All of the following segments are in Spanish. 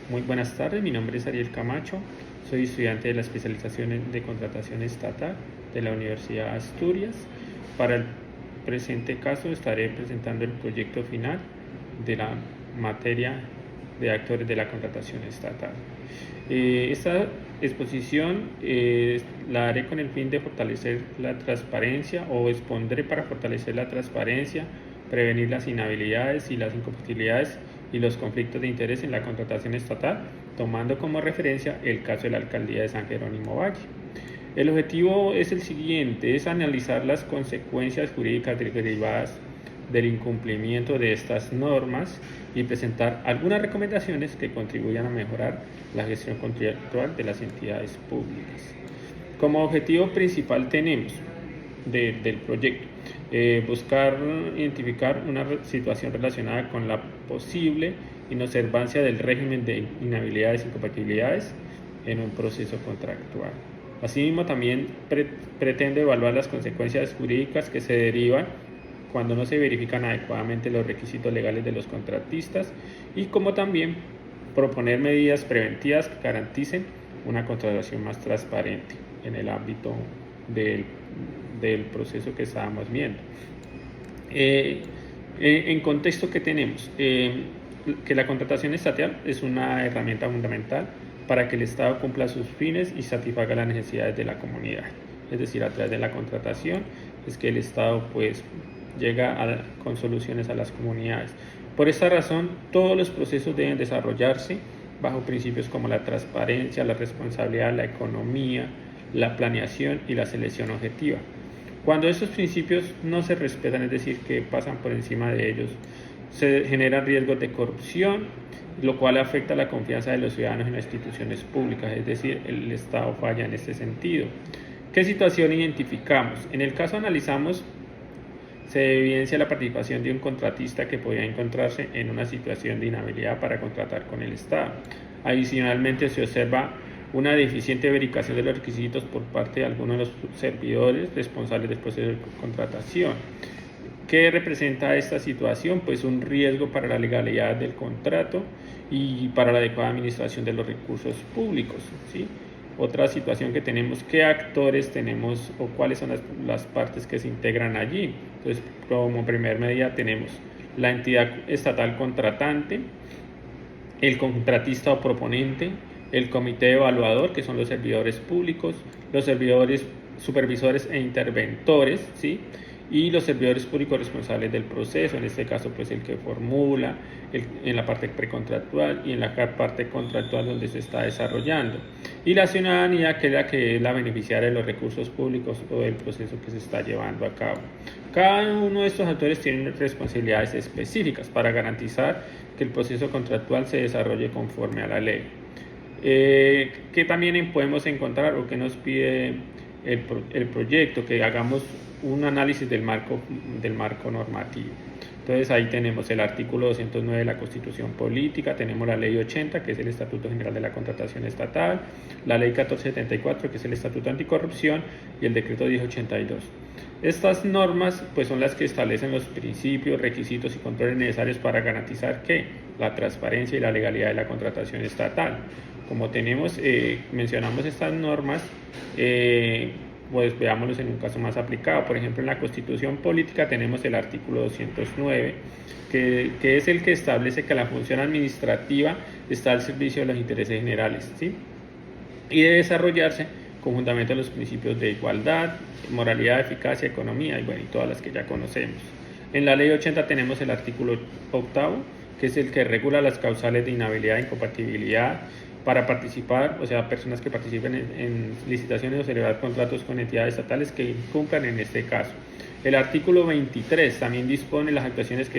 Muy buenas tardes, mi nombre es Ariel Camacho, soy estudiante de la especialización de contratación estatal de la Universidad de Asturias. Para el presente caso estaré presentando el proyecto final de la materia de actores de la contratación estatal. Esta exposición la haré con el fin de fortalecer la transparencia o expondré para fortalecer la transparencia, prevenir las inhabilidades y las incompatibilidades y los conflictos de interés en la contratación estatal, tomando como referencia el caso de la Alcaldía de San Jerónimo Valle. El objetivo es el siguiente, es analizar las consecuencias jurídicas derivadas del incumplimiento de estas normas y presentar algunas recomendaciones que contribuyan a mejorar la gestión contractual de las entidades públicas. Como objetivo principal tenemos del proyecto buscar identificar una situación relacionada con la posible inobservancia del régimen de inhabilidades e incompatibilidades en un proceso contractual. Asimismo, también pretende evaluar las consecuencias jurídicas que se derivan cuando no se verifican adecuadamente los requisitos legales de los contratistas y como también proponer medidas preventivas que garanticen una contratación más transparente en el ámbito del proceso que estábamos viendo. En contexto que tenemos, que la contratación estatal es una herramienta fundamental para que el Estado cumpla sus fines y satisfaga las necesidades de la comunidad. Es decir, a través de la contratación es que el Estado llega con soluciones a las comunidades. Por esta razón, todos los procesos deben desarrollarse bajo principios como la transparencia, la responsabilidad, la economía, la planeación y la selección objetiva. Cuando estos principios no se respetan, es decir, que pasan por encima de ellos, se generan riesgos de corrupción, lo cual afecta la confianza de los ciudadanos en las instituciones públicas, es decir, el Estado falla en este sentido. ¿Qué situación identificamos? En el caso analizamos, se evidencia la participación de un contratista que podía encontrarse en una situación de inhabilidad para contratar con el Estado. Adicionalmente, se observa una deficiente verificación de los requisitos por parte de algunos de los servidores responsables del proceso de contratación. ¿Qué representa esta situación? Pues un riesgo para la legalidad del contrato y para la adecuada administración de los recursos públicos, ¿sí? Otra situación que tenemos, ¿qué actores tenemos o cuáles son las partes que se integran allí? Entonces, como primer medida tenemos la entidad estatal contratante, el contratista o proponente, el comité evaluador, que son los servidores públicos, los servidores supervisores e interventores, ¿sí? Y los servidores públicos responsables del proceso, en este caso pues el que formula en la parte precontractual y en la parte contractual donde se está desarrollando, y la ciudadanía, que es la beneficiaria de los recursos públicos o del proceso que se está llevando a cabo. Cada uno de estos actores tiene responsabilidades específicas para garantizar que el proceso contractual se desarrolle conforme a la ley. ¿Qué también podemos encontrar o que nos pide el proyecto? Que hagamos un análisis del marco normativo. Entonces ahí tenemos el artículo 209 de la Constitución Política, tenemos la Ley 80, que es el Estatuto General de la Contratación Estatal, la Ley 1474, que es el Estatuto Anticorrupción, y el Decreto 1082. Estas normas pues son las que establecen los principios, requisitos y controles necesarios para garantizar que la transparencia y la legalidad de la contratación estatal. Como mencionamos estas normas, pues veámoslos en un caso más aplicado. Por ejemplo, en la Constitución Política tenemos el artículo 209, que es el que establece que la función administrativa está al servicio de los intereses generales, ¿sí? Y debe desarrollarse conjuntamente los principios de igualdad, moralidad, eficacia, economía y todas las que ya conocemos. En la Ley 80 tenemos el artículo 8, que es el que regula las causales de inhabilidad e incompatibilidad para participar, o sea, personas que participen en licitaciones o celebrar contratos con entidades estatales que incumplan en este caso. El artículo 23 también dispone las actuaciones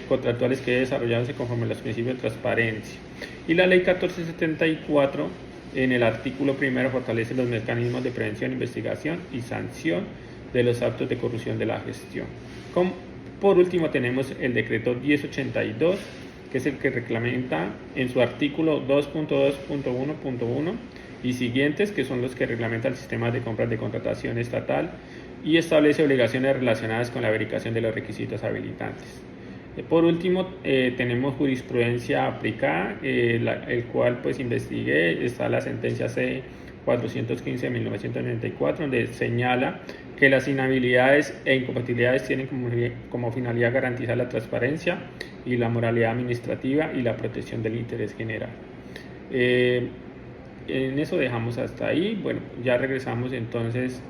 contractuales que deben desarrollarse conforme a los principios de transparencia. Y la Ley 1474, en el artículo 1, fortalece los mecanismos de prevención, investigación y sanción de los actos de corrupción de la gestión. Por último, tenemos el decreto 1082, que es el que reglamenta en su artículo 2.2.1.1 y siguientes, que son los que reglamentan el sistema de compras de contratación estatal y establece obligaciones relacionadas con la verificación de los requisitos habilitantes. Por último, tenemos jurisprudencia aplicada, el cual pues investigué. Está la sentencia C 415 de 1994, donde señala que las inhabilidades e incompatibilidades tienen como finalidad garantizar la transparencia y la moralidad administrativa y la protección del interés general. En eso dejamos hasta ahí. Bueno, ya regresamos entonces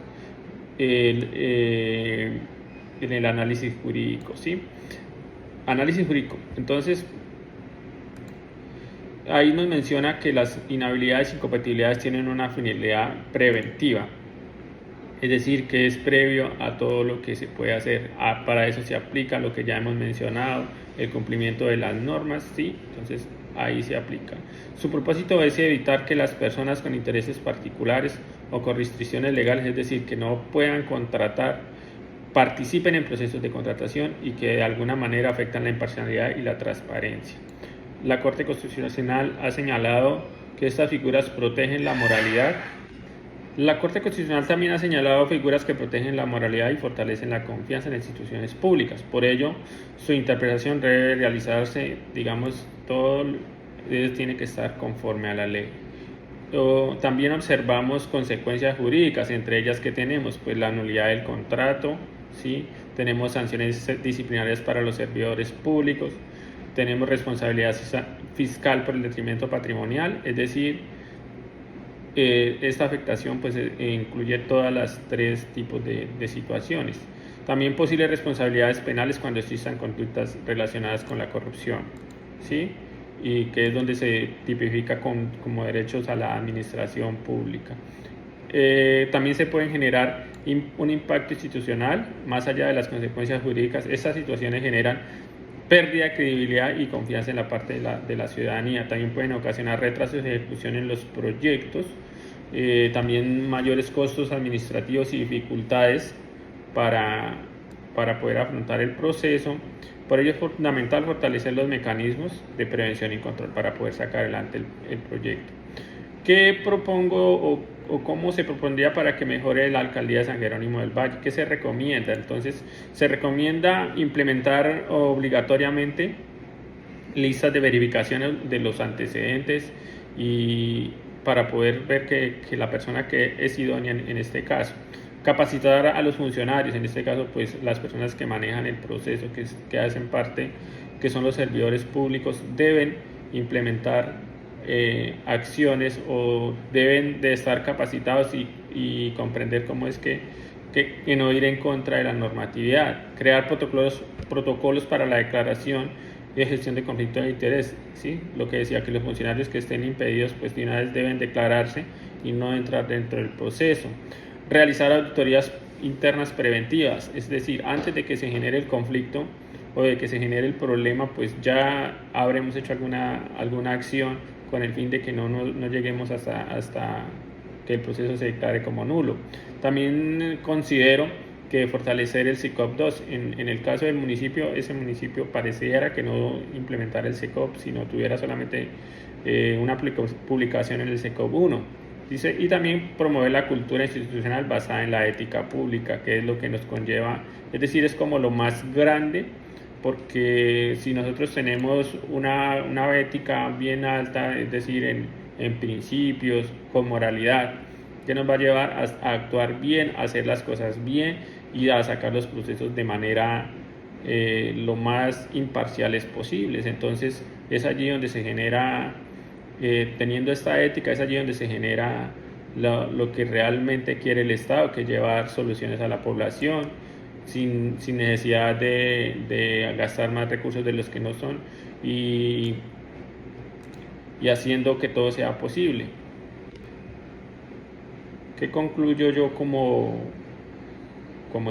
en el análisis jurídico, ¿sí? Análisis jurídico. Entonces, ahí nos menciona que las inhabilidades y incompatibilidades tienen una finalidad preventiva, es decir, que es previo a todo lo que se puede hacer. Para eso se aplica lo que ya hemos mencionado, el cumplimiento de las normas, ¿sí? Entonces, ahí se aplica. Su propósito es evitar que las personas con intereses particulares o con restricciones legales, es decir, que no puedan contratar, participen en procesos de contratación y que de alguna manera afectan la imparcialidad y la transparencia. La Corte Constitucional ha señalado que estas figuras protegen la moralidad. La Corte Constitucional también ha señalado figuras que protegen la moralidad y fortalecen la confianza en las instituciones públicas. Por ello, su interpretación debe realizarse, digamos, todo tiene que estar conforme a la ley. También observamos consecuencias jurídicas, entre ellas que tenemos pues la nulidad del contrato, ¿sí? Tenemos sanciones disciplinarias para los servidores públicos, tenemos responsabilidad fiscal por el detrimento patrimonial, es decir, esta afectación pues incluye todas las tres tipos de situaciones. También posibles responsabilidades penales cuando existan conductas relacionadas con la corrupción, ¿sí? Y que es donde se tipifica como derechos a la administración pública. También se pueden generar un impacto institucional más allá de las consecuencias jurídicas. Estas situaciones generan pérdida de credibilidad y confianza en la parte de la ciudadanía. También pueden ocasionar retrasos de ejecución en los proyectos, también mayores costos administrativos y dificultades para poder afrontar el proceso. Por ello es fundamental fortalecer los mecanismos de prevención y control para poder sacar adelante el proyecto. ¿Qué propongo o cómo se propondría para que mejore la alcaldía de San Jerónimo del Valle? ¿Qué se recomienda? Entonces, se recomienda implementar obligatoriamente listas de verificación de los antecedentes y para poder ver que la persona que es idónea en este caso. Capacitar a los funcionarios, en este caso pues las personas que manejan el proceso, que hacen parte, que son los servidores públicos, deben implementar acciones o deben de estar capacitados y comprender cómo es que no ir en contra de la normatividad. Crear protocolos para la declaración y gestión de conflicto de interés, ¿sí? Lo que decía, que los funcionarios que estén impedidos pues de una vez deben declararse y no entrar dentro del proceso. Realizar auditorías internas preventivas, es decir, antes de que se genere el conflicto o de que se genere el problema, pues ya habremos hecho alguna acción con el fin de que no lleguemos hasta que el proceso se declare como nulo. También considero que fortalecer el SICOP 2. En el caso del municipio, ese municipio pareciera que no implementara el SICOP, sino tuviera solamente una publicación en el SICOP 1. Dice, y también promover la cultura institucional basada en la ética pública, que es lo que nos conlleva, es decir, es como lo más grande, porque si nosotros tenemos una ética bien alta, es decir, en principios, con moralidad, que nos va a llevar a actuar bien, a hacer las cosas bien y a sacar los procesos de manera lo más imparciales posibles. Entonces es allí donde se genera, teniendo esta ética, es allí donde se genera lo que realmente quiere el Estado, que es llevar soluciones a la población sin necesidad de gastar más recursos de los que no son y haciendo que todo sea posible. ¿Qué concluyo yo como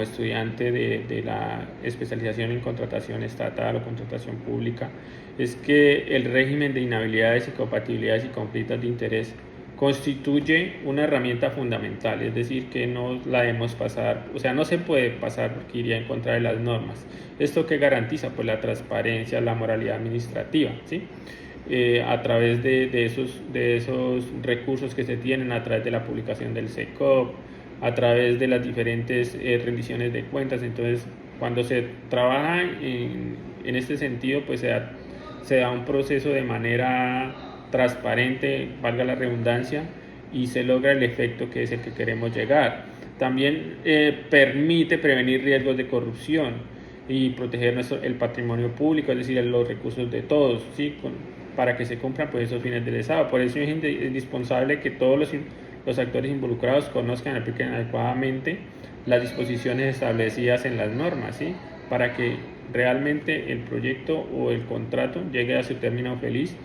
estudiante de la especialización en contratación estatal o contratación pública? Es que el régimen de inhabilidades, incompatibilidades y conflictos de interés constituye una herramienta fundamental, es decir, que no la debemos pasar, o sea, no se puede pasar porque iría en contra de las normas. ¿Esto que garantiza? Pues la transparencia, la moralidad administrativa, ¿sí? A través de esos recursos que se tienen, a través de la publicación del SECOP, a través de las diferentes rendiciones de cuentas. Entonces, cuando se trabaja En este sentido, pues se da un proceso de manera transparente, valga la redundancia, y se logra el efecto que es el que queremos llegar. También permite prevenir riesgos de corrupción y proteger el patrimonio público, es decir, los recursos de todos, ¿sí? Para que se cumplan pues, esos fines del Estado. Por eso es indispensable que todos los actores involucrados conozcan y apliquen adecuadamente las disposiciones establecidas en las normas, ¿sí? Para que realmente el proyecto o el contrato llegue a su término feliz